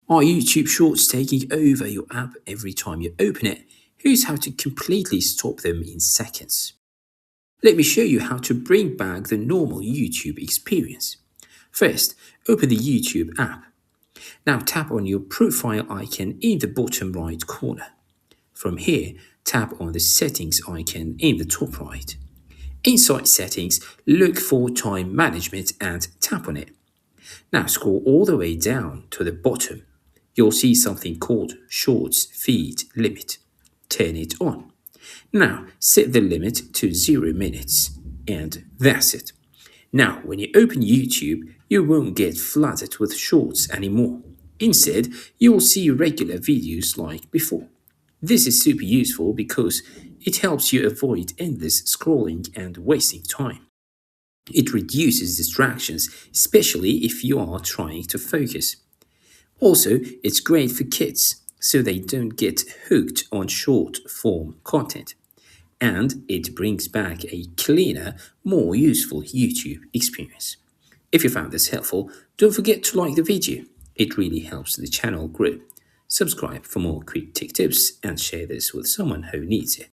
Are YouTube Shorts taking over your app every time you open it? Here's how to completely stop them in seconds. Let me show you how to bring back the normal YouTube experience. First, open the YouTube app. Now tap on your profile icon in the bottom right corner. From here, tap on the settings icon in the top right. Inside settings, look for time management and tap on it. Now scroll all the way down to the bottom. You'll see something called Shorts Feed Limit. Turn it on. Now set the limit to 0 minutes, and that's it. Now when you open YouTube, you won't get flooded with shorts anymore. Instead, you'll see regular videos like before. This is super useful because it helps you avoid endless scrolling and wasting time. It reduces distractions, especially if you are trying to focus. Also, it's great for kids, so they don't get hooked on short form content. And it brings back a cleaner, more useful YouTube experience. If you found this helpful, don't forget to like the video. It really helps the channel grow. Subscribe for more quick tech tips and share this with someone who needs it.